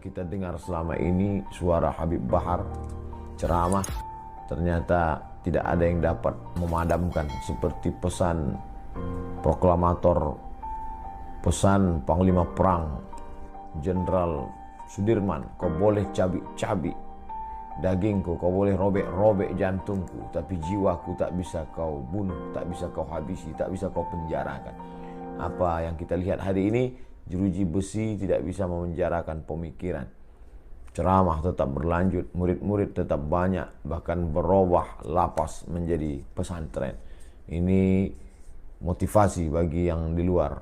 kita dengar selama ini suara Habib Bahar ceramah, ternyata tidak ada yang dapat memadamkan seperti pesan proklamator, pesan Panglima Perang Jenderal Sudirman, kau boleh cabik-cabik dagingku, kau boleh robek-robek jantungku, tapi jiwaku tak bisa kau bunuh, tak bisa kau habisi, tak bisa kau penjarakan. Apa yang kita lihat hari ini, jeruji besi tidak bisa memenjarakan pemikiran. Ceramah tetap berlanjut, murid-murid tetap banyak, bahkan berubah lapas menjadi pesantren. Ini motivasi bagi yang di luar,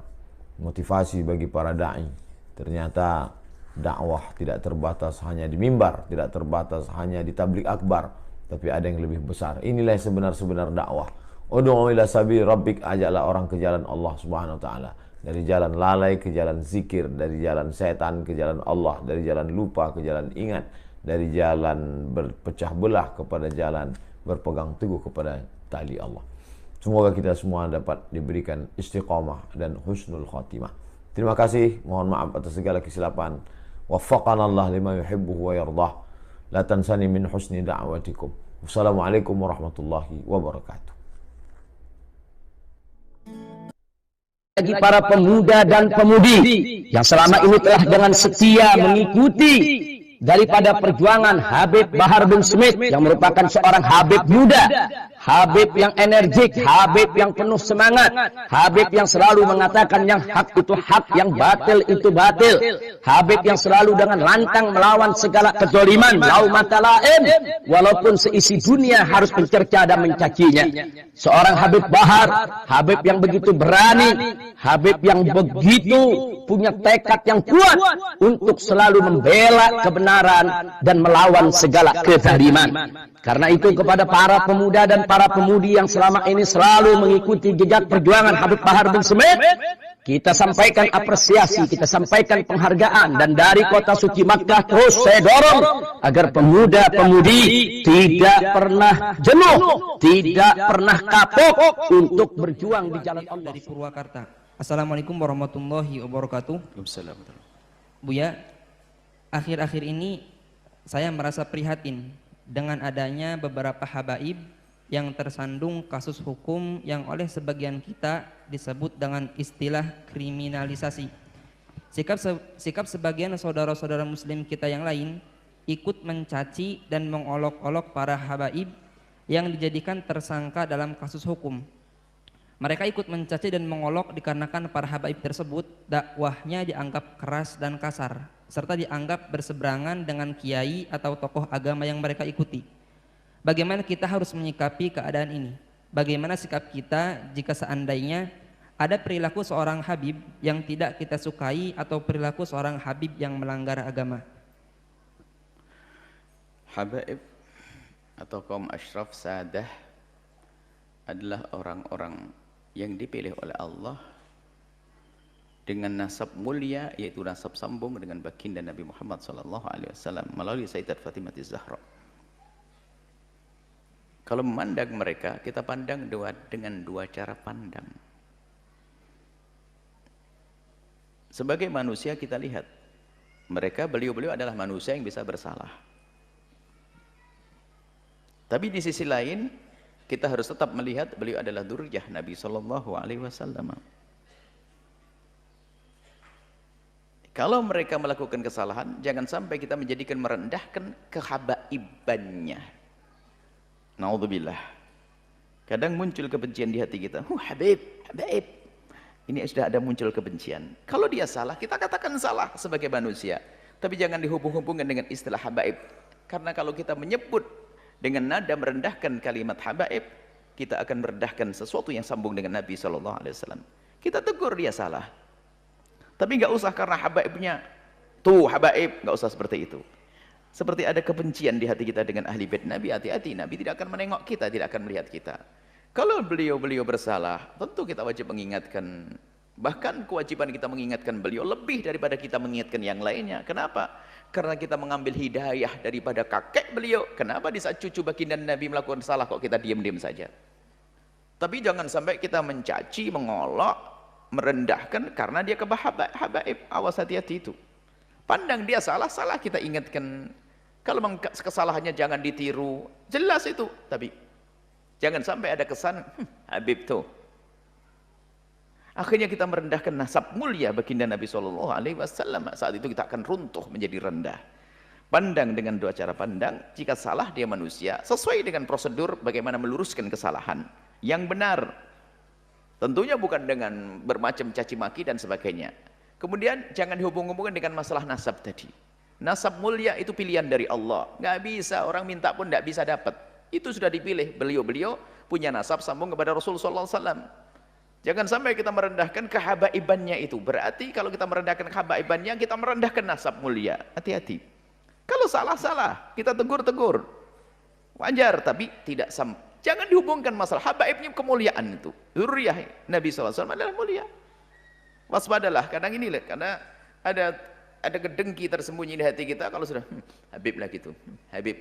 motivasi bagi para da'i. Ternyata dakwah tidak terbatas hanya di mimbar, tidak terbatas hanya di tabligh akbar, tapi ada yang lebih besar. Inilah sebenar-sebenar dakwah. Ud'u ila sabili rabbik, ajaklah orang ke jalan Allah Subhanahu wa taala. Dari jalan lalai ke jalan zikir, dari jalan setan ke jalan Allah, dari jalan lupa ke jalan ingat, dari jalan berpecah belah kepada jalan berpegang teguh kepada tali Allah. Semoga kita semua dapat diberikan istiqamah dan husnul khatimah. Terima kasih, mohon maaf atas segala kesilapan. Waffaqana Allah lima yuhibbuhu wa yardah. La tansani min husni da'watikum. Wassalamualaikum warahmatullahi wabarakatuh. Bagi para pemuda dan pemudi yang selama ini telah dengan setia mengikuti daripada perjuangan Habib Bahar bin Smith yang merupakan seorang Habib muda, Habib yang energik, Habib yang penuh semangat, Habib yang selalu mengatakan yang hak itu hak, yang batil itu batil, Habib yang selalu dengan lantang melawan segala kezaliman, laumata laim, walaupun seisi dunia harus mencerca dan mencacinya. Seorang Habib Bahar, Habib yang begitu berani, Habib yang begitu punya tekad yang kuat untuk selalu membela kebenaran dan melawan segala kezaliman. Karena itu kepada para pemuda dan para pemudi yang selama ini selalu mengikuti jejak perjuangan Habib Bahar bin Smith, kita sampaikan apresiasi, kita sampaikan penghargaan, dan dari kota suci Makkah terus saya dorong agar pemuda-pemudi tidak pernah jenuh, tidak pernah kapok untuk berjuang di jalan Allah. Dari Purwakarta. Assalamualaikum warahmatullahi wabarakatuh. Waalaikumsalam. Buya, akhir-akhir ini saya merasa prihatin dengan adanya beberapa habaib yang tersandung kasus hukum yang oleh sebagian kita disebut dengan istilah kriminalisasi. Sikap sebagian saudara-saudara muslim kita yang lain ikut mencaci dan mengolok-olok para habaib yang dijadikan tersangka dalam kasus hukum. Mereka ikut mencaci dan mengolok dikarenakan para habaib tersebut dakwahnya dianggap keras dan kasar, serta dianggap berseberangan dengan kiai atau tokoh agama yang mereka ikuti. Bagaimana kita harus menyikapi keadaan ini? Bagaimana sikap kita jika seandainya ada perilaku seorang habib yang tidak kita sukai atau perilaku seorang habib yang melanggar agama? Habaib atau kaum asyraf sadah adalah orang-orang yang dipilih oleh Allah dengan nasab mulia, yaitu nasab sambung dengan baginda Nabi Muhammad SAW melalui Sayyidat Fatimah Az-Zahra. Kalau memandang mereka, kita pandang dengan dua cara pandang. Sebagai manusia kita lihat mereka, beliau-beliau adalah manusia yang bisa bersalah. Tapi di sisi lain kita harus tetap melihat beliau adalah dzurriyyah Nabi SAW. Kalau mereka melakukan kesalahan, jangan sampai kita menjadikan merendahkan kehabaibannya. Naudzubillah. Kadang muncul kebencian di hati kita. Habib. Ini sudah ada muncul kebencian. Kalau dia salah, kita katakan salah sebagai manusia. Tapi jangan dihubung-hubungkan dengan istilah habaib. Karena kalau kita menyebut dengan nada merendahkan kalimat habaib, kita akan merendahkan sesuatu yang sambung dengan Nabi SAW. Kita tegur dia salah. Tapi nggak usah karena habaibnya tuh habaib, nggak usah seperti itu. Seperti ada kebencian di hati kita dengan ahli bait Nabi, hati-hati, Nabi tidak akan menengok kita, tidak akan melihat kita. Kalau beliau bersalah, tentu kita wajib mengingatkan. Bahkan kewajiban kita mengingatkan beliau lebih daripada kita mengingatkan yang lainnya. Kenapa? Karena kita mengambil hidayah daripada kakek beliau. Kenapa di saat cucu baginda Nabi melakukan salah kok kita diam-diam saja? Tapi jangan sampai kita mencaci, mengolok, merendahkan karena dia habaib. Awas, hati-hati itu. Pandang dia salah, salah kita ingatkan. Kalau memang kesalahannya jangan ditiru, jelas itu. Tapi jangan sampai ada kesan, Habib tuh. Akhirnya kita merendahkan nasab mulia baginda Nabi SAW. Saat itu kita akan runtuh menjadi rendah. Pandang dengan dua cara pandang. Jika salah dia manusia, sesuai dengan prosedur bagaimana meluruskan kesalahan yang benar. Tentunya bukan dengan bermacam caci maki dan sebagainya. Kemudian jangan dihubung-hubungkan dengan masalah nasab tadi. Nasab mulia itu pilihan dari Allah. Nggak bisa, orang minta pun nggak bisa dapat. Itu sudah dipilih. Beliau-beliau punya nasab sambung kepada Rasulullah SAW. Jangan sampai kita merendahkan kehabaibannya itu. Berarti kalau kita merendahkan kehabaibannya, kita merendahkan nasab mulia. Hati-hati. Kalau salah-salah, kita tegur-tegur. Wajar, tapi tidak sampai. Jangan dihubungkan masalah habaibnya kemuliaan itu. Zuriyah Nabi SAW adalah mulia. Waspadalah, kadang ini lihat, karena ada kedengki tersembunyi di hati kita kalau sudah Habib lah gitu, Habib.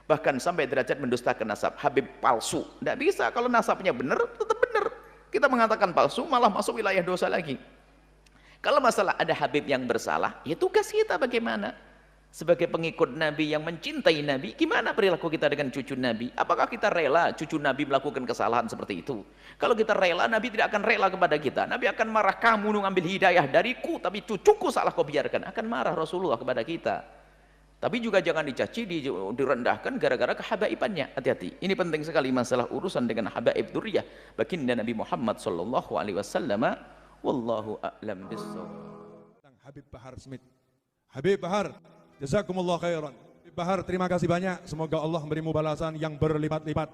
Bahkan sampai derajat mendustakan nasab, Habib palsu. Tidak bisa, kalau nasabnya benar, tetap benar. Kita mengatakan palsu, malah masuk wilayah dosa lagi. Kalau masalah ada Habib yang bersalah, ya tugas kita bagaimana? Sebagai pengikut Nabi yang mencintai Nabi, gimana perilaku kita dengan cucu Nabi? Apakah kita rela cucu Nabi melakukan kesalahan seperti itu? Kalau kita rela, Nabi tidak akan rela kepada kita. Nabi akan marah, kamu mengambil hidayah dariku, tapi cucuku salah kau biarkan. Akan marah Rasulullah kepada kita. Tapi juga jangan dicaci, direndahkan gara-gara kehabaibannya. Hati-hati. Ini penting sekali masalah urusan dengan habaib dzurriyyah baginda Nabi Muhammad SAW. Wallahu a'lam bissawab. Habib Bahar Smith. Habib Bahar, jazakumullah khairan. Habib Bahar, terima kasih banyak. Semoga Allah memberimu balasan yang berlipat-lipat.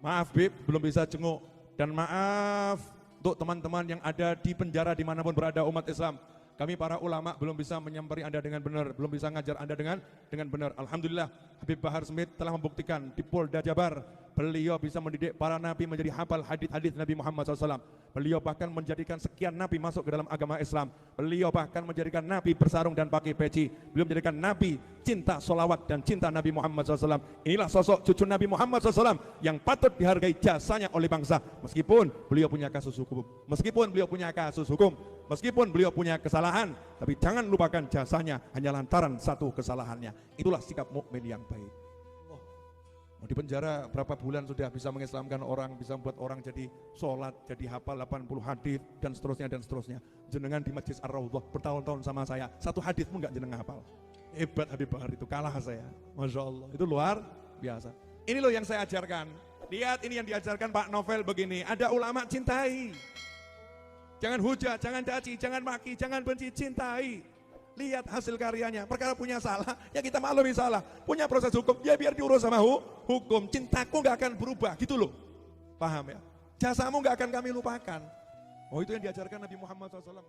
Maaf Bib, belum bisa jenguk. Dan maaf untuk teman-teman yang ada di penjara dimanapun berada umat Islam. Kami para ulama belum bisa menyamperi Anda dengan benar, belum bisa ngajar Anda dengan benar. Alhamdulillah, Habib Bahar Smith telah membuktikan di Polda Jabar, beliau bisa mendidik para nabi menjadi hafal hadis-hadis Nabi Muhammad SAW. Beliau bahkan menjadikan sekian nabi masuk ke dalam agama Islam. Beliau bahkan menjadikan nabi bersarung dan pakai peci. Beliau menjadikan nabi cinta solawat dan cinta Nabi Muhammad SAW. Inilah sosok cucu Nabi Muhammad SAW yang patut dihargai jasanya oleh bangsa. Meskipun beliau punya kasus hukum, meskipun beliau punya kesalahan, tapi jangan lupakan jasanya hanya lantaran satu kesalahannya. Itulah sikap mukmin yang baik. Mau di penjara berapa bulan sudah bisa mengislamkan orang, bisa membuat orang jadi sholat, jadi hafal 80 hadis dan seterusnya. Jenengan di Masjid Ar-Raudhah bertahun-tahun sama saya, satu hadis pun enggak jenengan hafal. Hebat Habib Bahar itu, kalah saya. Masya Allah, itu luar biasa. Ini loh yang saya ajarkan. Lihat ini yang diajarkan Pak Novel begini, ada ulama cintai. Jangan hujat, jangan caci, jangan maki, jangan benci, cintai. Lihat hasil karyanya, perkara punya salah, ya kita maklumi salah. Punya proses hukum, ya biar diurus sama hukum. Cintaku gak akan berubah, gitu loh. Paham ya? Jasamu gak akan kami lupakan. Oh itu yang diajarkan Nabi Muhammad SAW.